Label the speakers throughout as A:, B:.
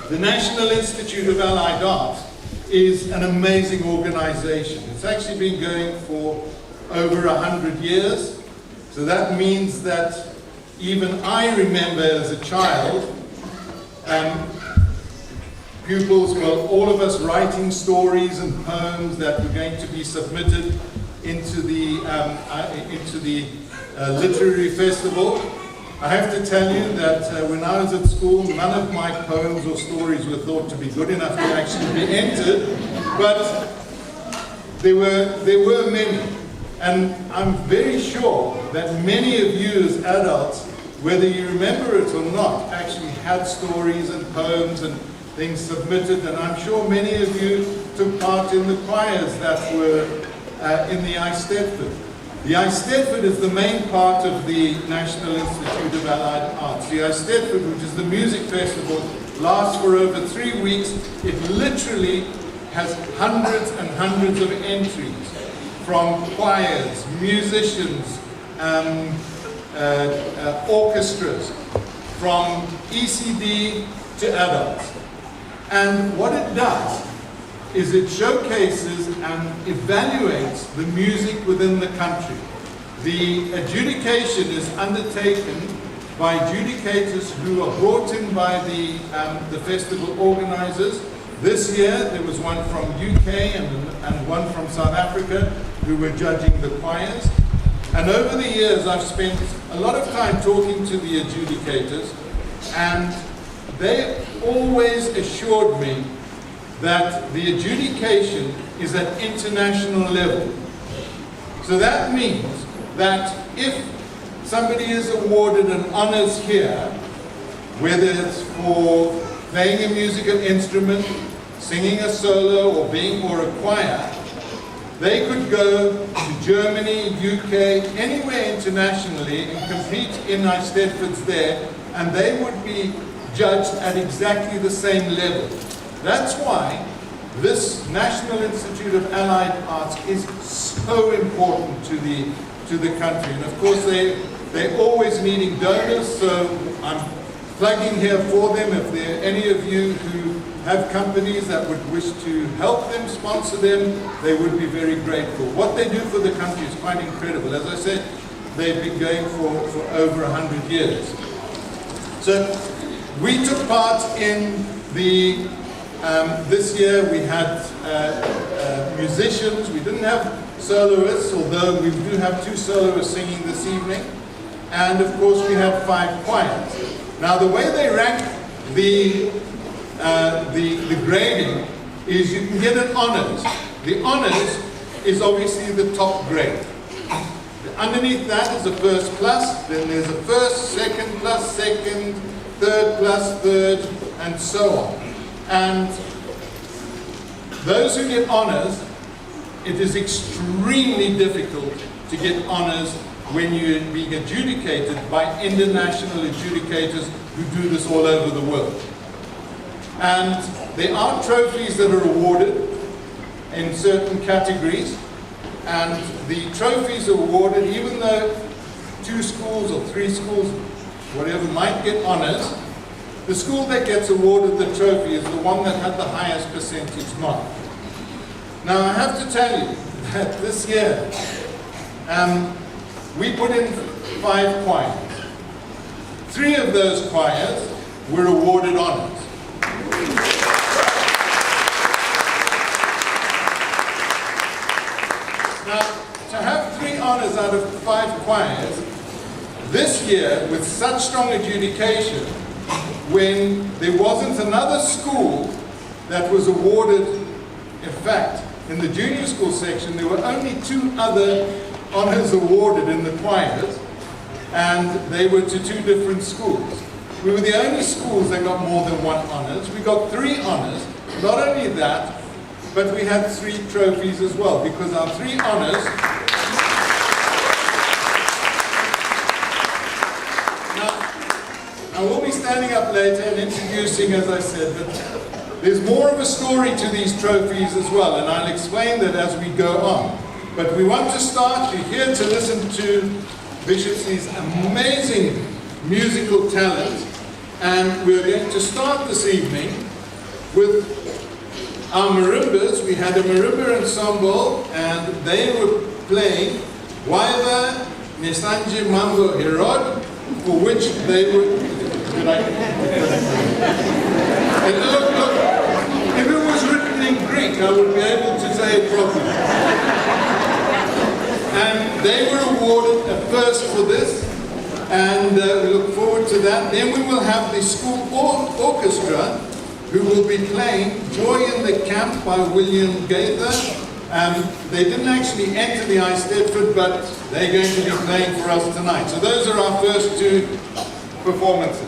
A: The National Institute of Allied Arts is an amazing organization. It's actually been going for over 100 years. So that means that even I remember as a child, pupils, well, all of us writing stories and poems that were going to be submitted into the literary festival. I have to tell you that when I was at school, none of my poems or stories were thought to be good enough to actually be entered, but there were many. And I'm very sure that many of you as adults, whether you remember it or not, actually had stories and poems and things submitted, and I'm sure many of you took part in the choirs that were in the Eisteddfod. The Eisteddfod is the main part of the National Institute of Allied Arts. The Eisteddfod, which is the music festival, lasts for over 3 weeks. It literally has hundreds and hundreds of entries from choirs, musicians, orchestras, from ECD to adults. And what it does is it showcases and evaluates the music within the country. The adjudication is undertaken by adjudicators who are brought in by the festival organizers. This year there was one from UK and one from South Africa who were judging the choirs. And over the years I've spent a lot of time talking to the adjudicators, and they always assured me that the adjudication is at international level. So that means that if somebody is awarded an honors here, whether it's for playing a musical instrument, singing a solo, or a choir, they could go to Germany, UK, anywhere internationally and compete in Eisteddfods there, and they would be judged at exactly the same level. That's why this National Institute of Allied Arts is so important to the country. And of course they're always needing donors, so I'm plugging here for them. If there are any of you who have companies that would wish to help them, sponsor them, they would be very grateful. What they do for the country is quite incredible. As I said, they've been going for over 100 years. So we took part in the, this year we had musicians. We didn't have soloists, although we do have 2 soloists singing this evening. And of course we had 5 choirs. Now the way they rank the grading is you can get an honors. The honors is obviously the top grade. Underneath that is a first plus, then there's a first, second plus second, third plus third, and so on. And those who get honors, it is extremely difficult to get honors when you're being adjudicated by international adjudicators who do this all over the world. And there are trophies that are awarded in certain categories, and the trophies are awarded even though 2 schools or 3 schools, whatever, might get honors. The school that gets awarded the trophy is the one that had the highest percentage mark. Now I have to tell you that this year we put in 5 choirs. 3 of those choirs were awarded honors. Now, to have 3 honors out of 5 choirs, this year, with such strong adjudication, when there wasn't another school that was awarded, in fact, in the junior school section, there were only 2 other honors awarded in the choirs, and they were to 2 different schools. We were the only schools that got more than 1 honors. We got 3 honors. Not only that, but we had 3 trophies as well, because our 3 honors. Now, I will be standing up later and introducing, as I said, but there's more of a story to these trophies as well, and I'll explain that as we go on. But we want to start. You're here to listen to Bishopslea's amazing musical talent, and we're going to start this evening with our marimbas. We had a marimba ensemble, and they were playing Waiva Nesanji Mambo Herod, for which they were... And look, if it was written in Greek, I would be able to say it properly. And they were awarded a first for this, and we look forward to that. Then we will have the school orchestra, who will be playing Joy in the Camp by William Gaither. They didn't actually enter the Eisteddfod, but they're going to be playing for us tonight. So those are our first two performances.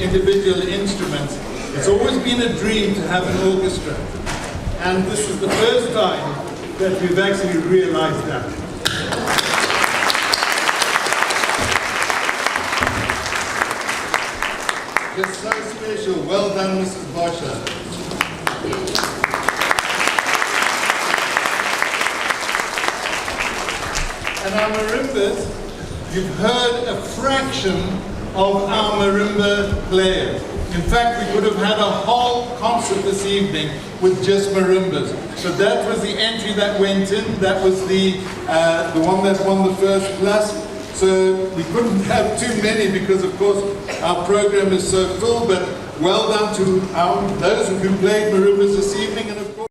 A: individual instruments. It's always been a dream to have an orchestra. And this is the first time that we've actually realized that. Just so special. Well done, Mrs. Boscher. And our marimbas, you've heard a fraction of our marimba players. In fact, we could have had a whole concert this evening with just marimbas. So that was the entry that went in. That was the one that won the first plus. So we couldn't have too many because, of course, our program is so full. But well done to those who played marimbas this evening, and of course.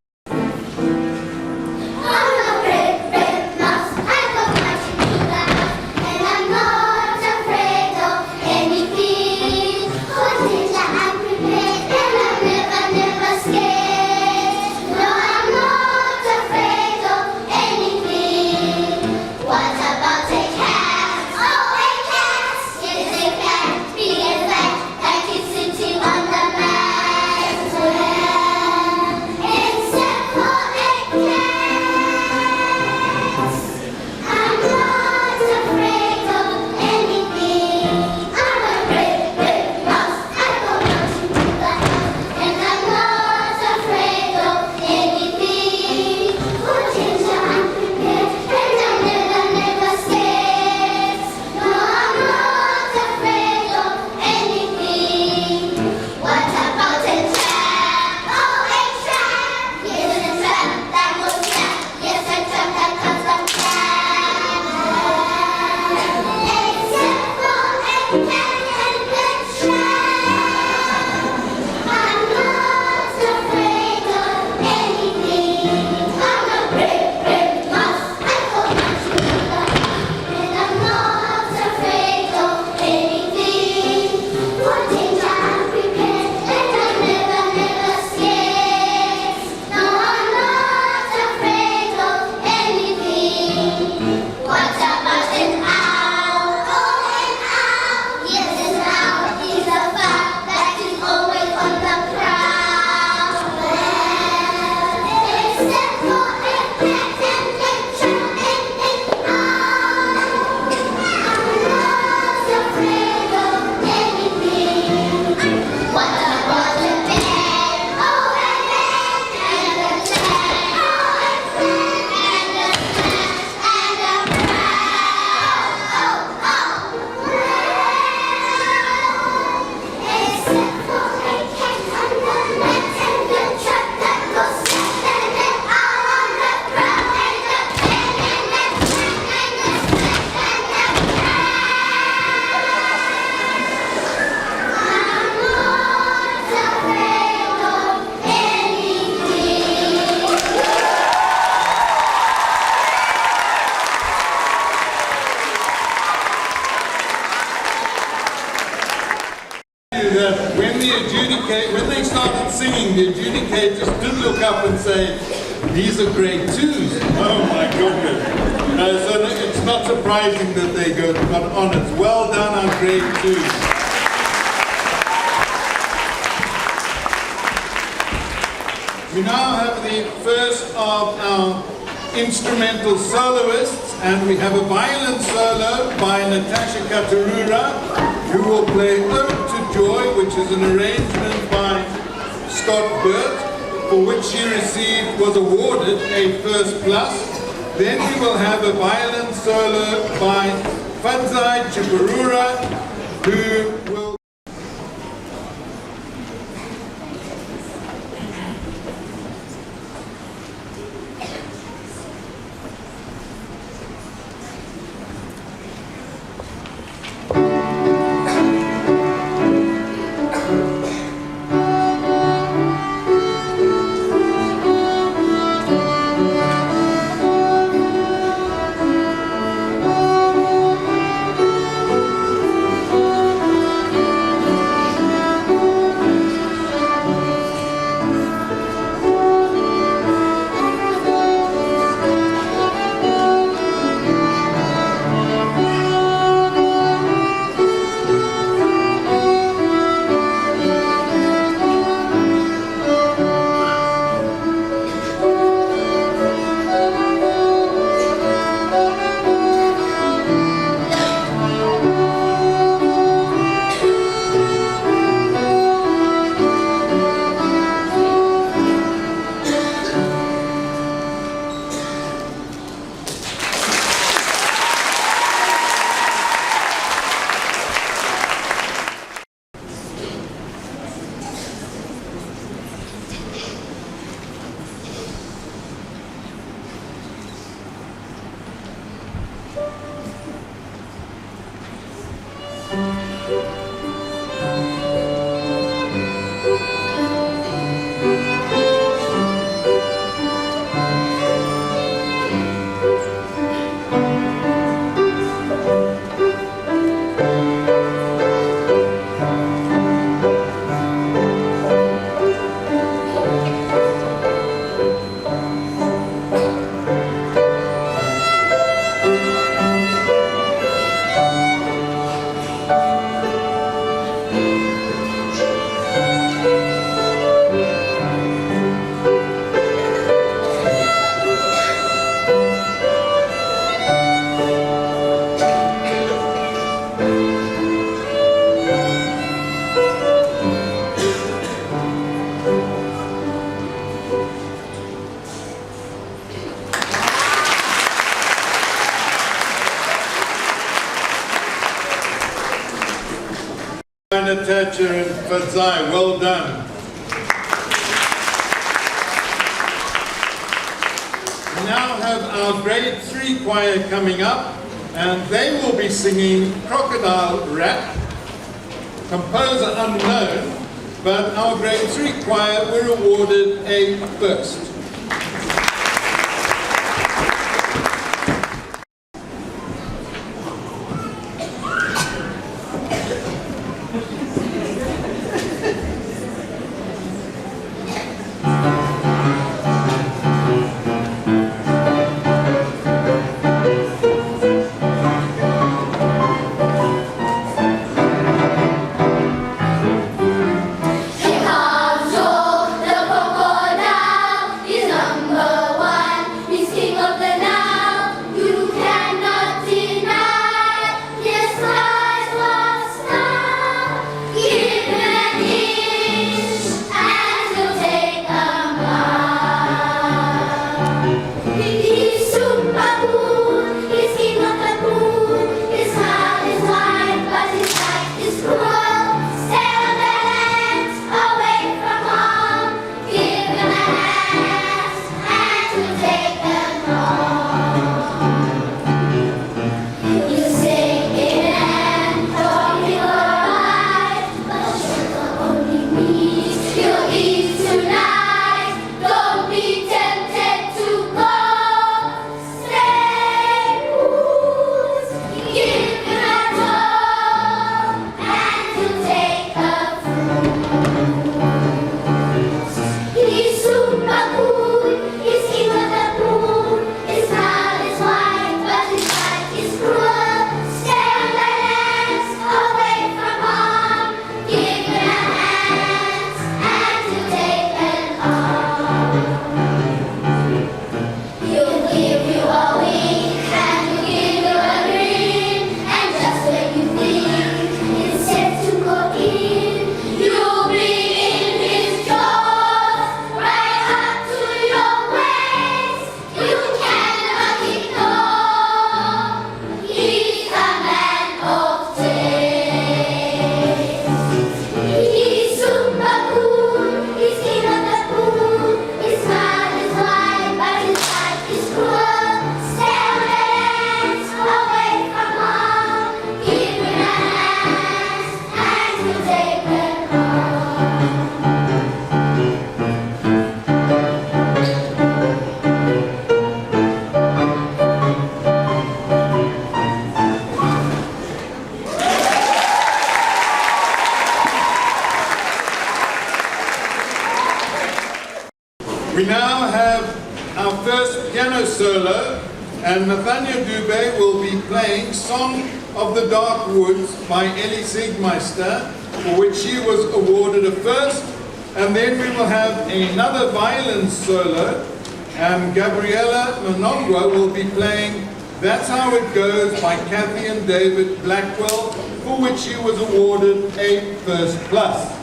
A: When they started singing, the adjudicators did look up and say, "These are grade twos." Oh my goodness. So it's not surprising that they got honors. Well done, our grade twos. We now have the first of our instrumental soloists, and we have a violin solo by Natasha Katarura, who will play Ode to Joy, which is an arrangement by Scott Burt, for which she was awarded a first plus. Then we will have a violin solo by Fadzai Chiparura, who will Eisteddfod, well done. We now have our grade 3 choir coming up, and they will be singing Crocodile Rap, composer unknown, but our grade 3 choir were awarded a first. We now have our first piano solo, and Nathaniel Dubé will be playing Song of the Dark Woods by Ellie Siegmeister, for which she was awarded a first. And then we will have another violin solo, and Gabriella Monongwa will be playing That's How It Goes by Kathy and David Blackwell, for which she was awarded a first plus.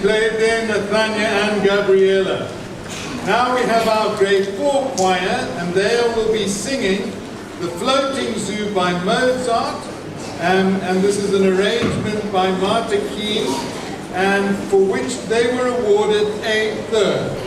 A: played there, Nathania and Gabriela. Now we have our grade 4 choir, and they will be singing The Floating Zoo by Mozart, and this is an arrangement by Marta Keen, and for which they were awarded a third.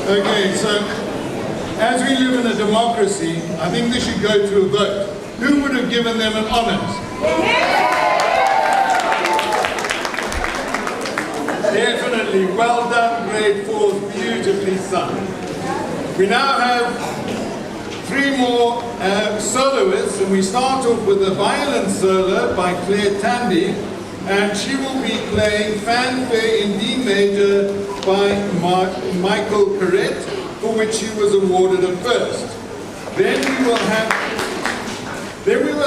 A: Okay, so as we live in a democracy, I think they should go to a vote. Who would have given them an honours? Definitely, well done, grade 4, beautifully sung. We now have 3 more soloists, and we start off with a violin solo by Claire Tandy, and she will be playing Fanfare in D major by Michael Corrett, for which she was awarded a first. Then we will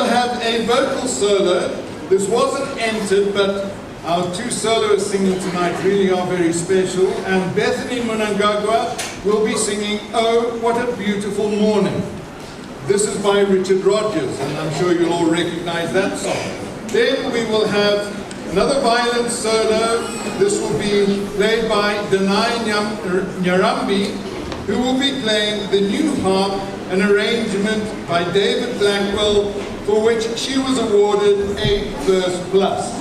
A: have a vocal solo. This wasn't entered, but our 2 soloists singing tonight really are very special, and Bethany Munangagwa will be singing Oh, What a Beautiful Morning. This is by Richard Rogers, and I'm sure you'll all recognize that song. Then we will have another violin solo. This will be played by Danai Nyarambi, who will be playing the new harp, an arrangement by David Blackwell, for which she was awarded a first plus.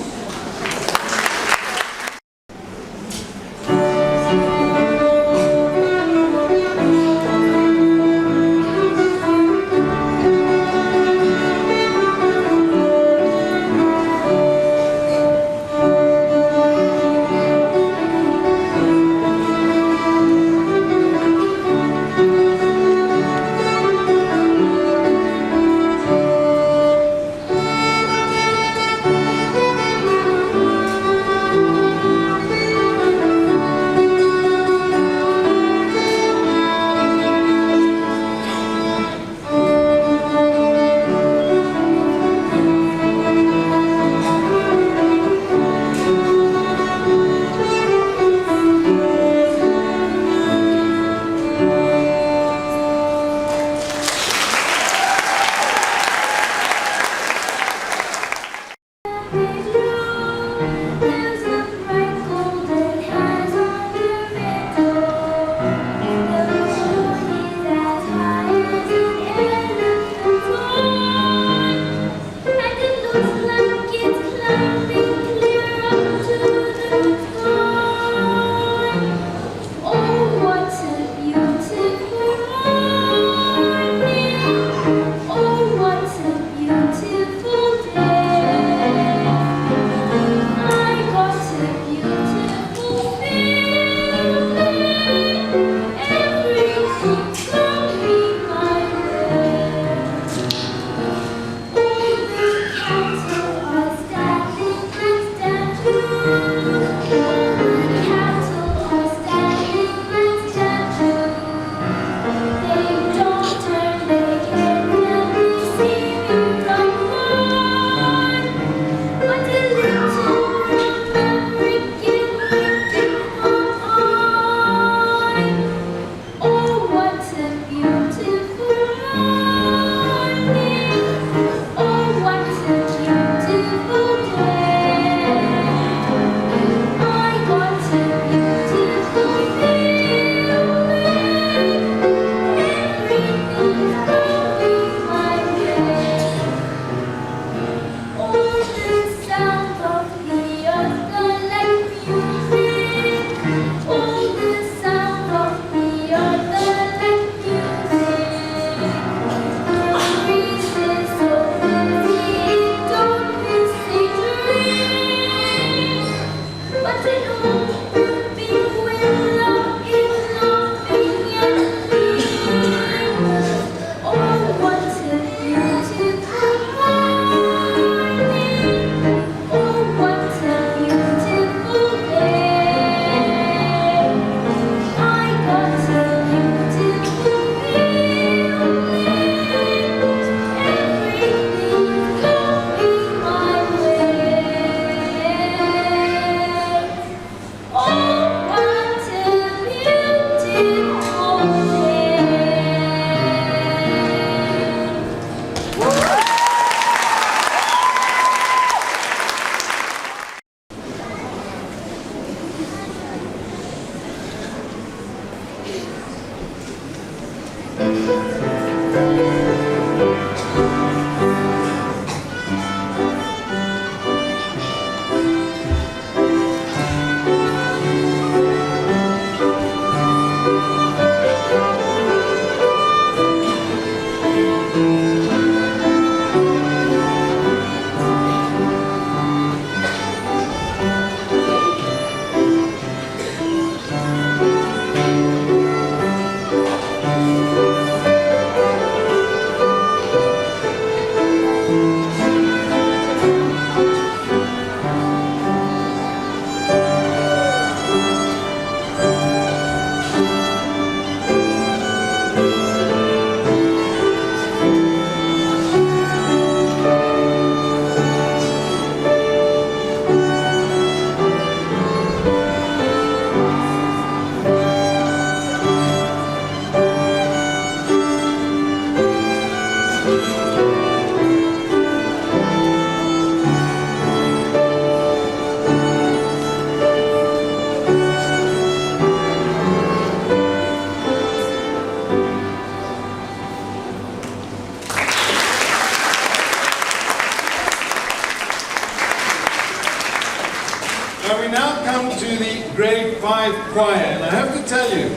A: now come to the grade 5 choir, and I have to tell you,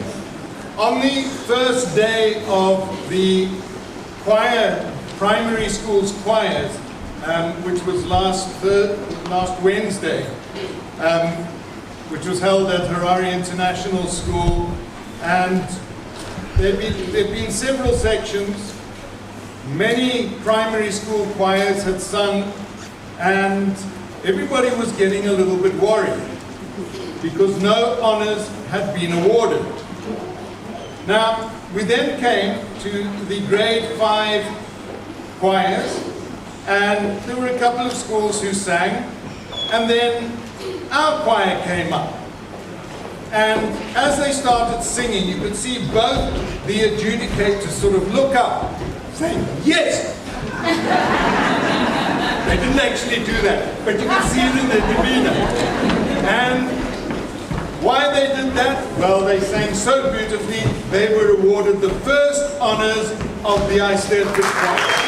A: on the first day of the choir, primary school's choirs, which was last Wednesday, which was held at Harare International School, and there've been several sections. Many primary school choirs had sung, and everybody was getting a little bit worried because no honors had been awarded. Now, we then came to the grade 5 choirs, and there were a couple of schools who sang, and then our choir came up. And as they started singing, you could see both the adjudicators sort of look up, saying, yes! They didn't actually do that, but you could see it in their demeanor. And why they did that? Well, they sang so beautifully, they were awarded the first honors of the Eisteddfod choir.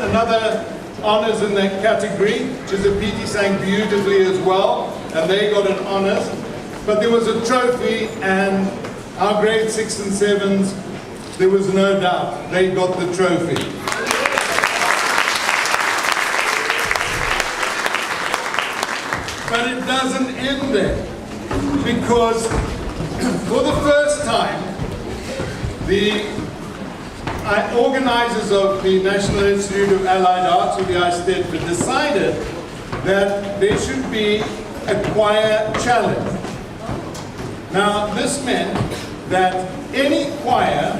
A: another honors in that category. Giuseppe sang beautifully as well, and they got an honors. But there was a trophy, and our grade 6 and 7s, there was no doubt, they got the trophy. But it doesn't end there, because for the first time, the organizers of the National Institute of Allied Arts, or the Eisteddfod, decided that there should be a choir challenge. Now, this meant that any choir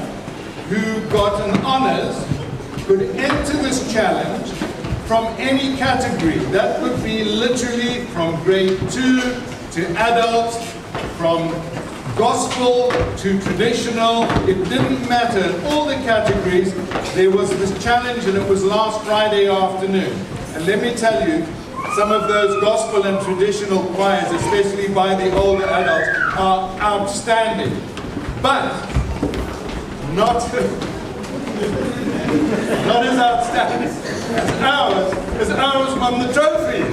A: who got an honors could enter this challenge from any category. That would be literally from grade 2 to adults, from gospel to traditional. It didn't matter. All the categories, there was this challenge, and it was last Friday afternoon. And let me tell you, some of those gospel and traditional choirs, especially by the older adults, are outstanding. But not as outstanding as ours won the trophy.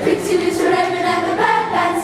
B: Pretty little raven and the bad band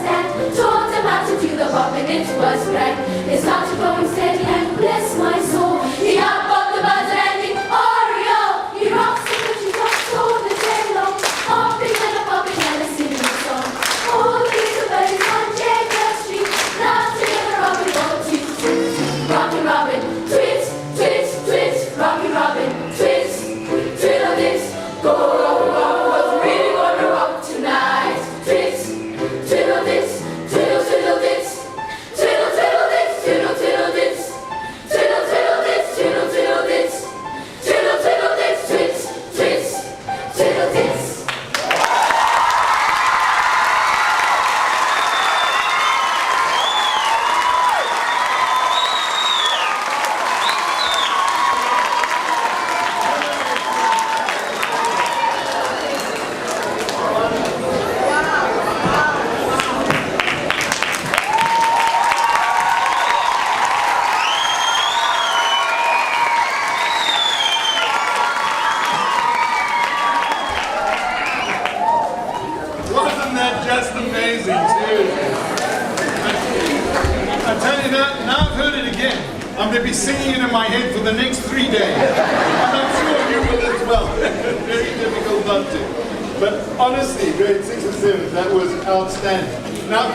A: amazing, seriously. I tell you now I've heard it again. I'm going to be singing it in my head for the next 3 days. And I'm sure you will as well. Very difficult not to. But honestly, grade 6 and 7, that was outstanding. Now,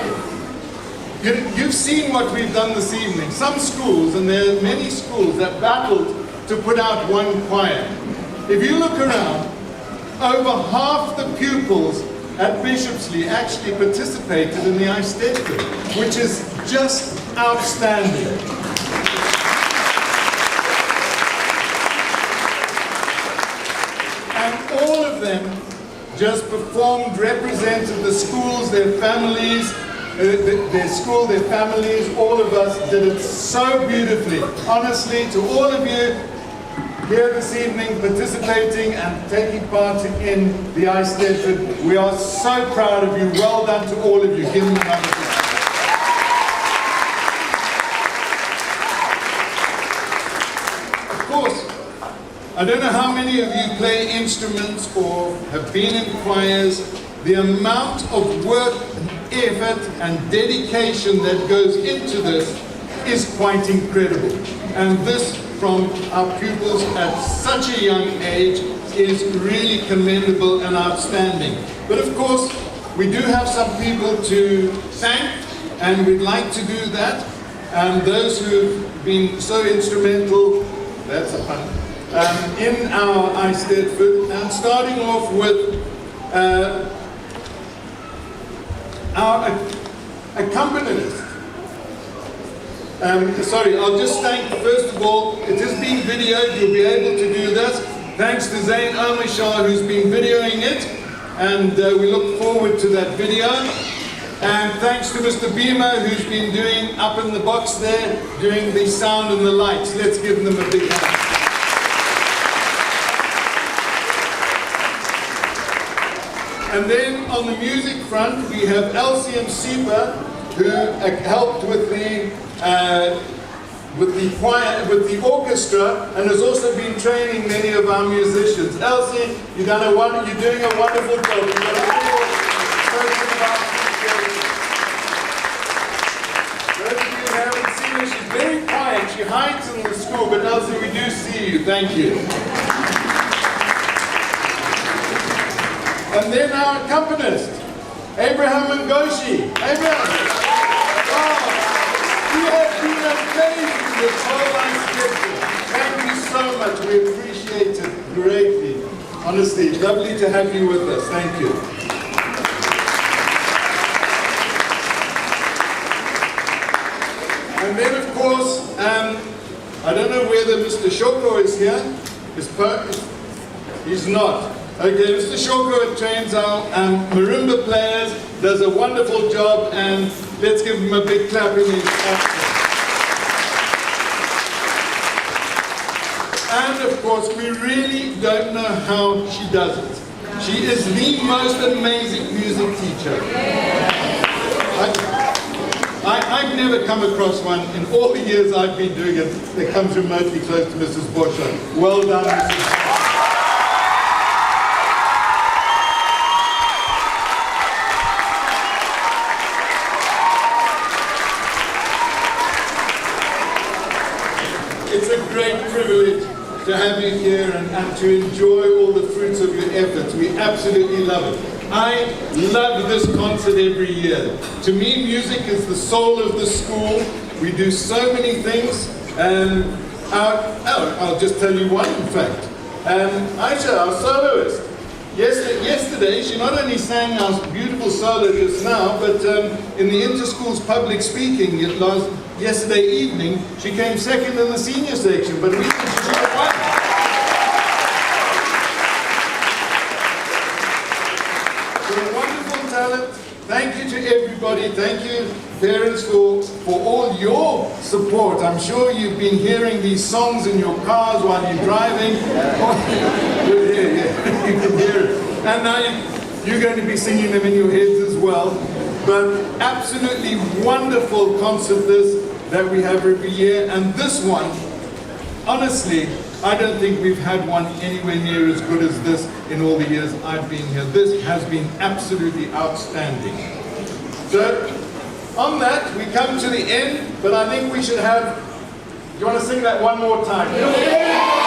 A: you've seen what we've done this evening. Some schools, and there are many schools that battled to put out one choir. If you look around, over half the pupils at Bishopslea actually participated in the Eisteddfod, which is just outstanding. And all of them just performed, represented the schools, their families, their school, their families, all of us did it so beautifully. Honestly, to all of you here this evening participating and taking part in the Eisteddfod, we are so proud of you. Well done to all of you. Give them another hand. Of course, I don't know how many of you play instruments or have been in choirs. The amount of work and effort and dedication that goes into this is quite incredible. And this from our pupils at such a young age is really commendable and outstanding. But of course, we do have some people to thank, and we'd like to do that. And those who've been so instrumental, that's a pun, in our Eisteddfod, and starting off with our accompanist. Sorry, I'll just thank, first of all, it is being videoed, you'll be able to do this. Thanks to Zain Omashar, who's been videoing it, and we look forward to that video. And thanks to Mr. Beamer, who's been doing, up in the box there, doing the sound and the lights. Let's give them a big hand. And then on the music front, we have Elsie and Sipa, who helped with the choir, with the orchestra, and has also been training many of our musicians. Elsie, you're doing a wonderful job. You've got a wonderful person about you. Those of you who haven't seen her, she's very quiet. She hides in the school, but Elsie, we do see you. Thank you. And then our accompanist, Abraham Ngoshi. Abraham. You have been amazing this whole Eisteddfod. Thank you so much. We appreciate it greatly. Honestly, lovely to have you with us. Thank you. And then, of course, I don't know whether Mr. Shoko is here. He's not. Okay, Mr. Shoko trains our marimba players, does a wonderful job, and let's give him a big clap in his absence. And of course, we really don't know how she does it. She is the most amazing music teacher. I've never come across one in all the years I've been doing it that comes remotely close to Mrs. Bosher. Well done, Mrs. It's a great privilege to have you here and to enjoy all the fruits of your efforts. We absolutely love it. I love this concert every year. To me, music is the soul of the school. We do so many things. I'll just tell you one, in fact. Aisha, our soloist, yesterday, she not only sang our beautiful solo just now, but in the inter-schools public speaking yesterday evening, she came second in the senior section, but we think she should have won. So wonderful talent. Thank you to everybody. Thank you, parents, for all your support. I'm sure you've been hearing these songs in your cars while you're driving. You can hear it. And now you're going to be singing them in your heads as well. But absolutely wonderful concert that we have every year. And this one, honestly, I don't think we've had one anywhere near as good as this in all the years I've been here. This has been absolutely outstanding. So, on that, we come to the end, but I think we should have, you want to sing that one more time?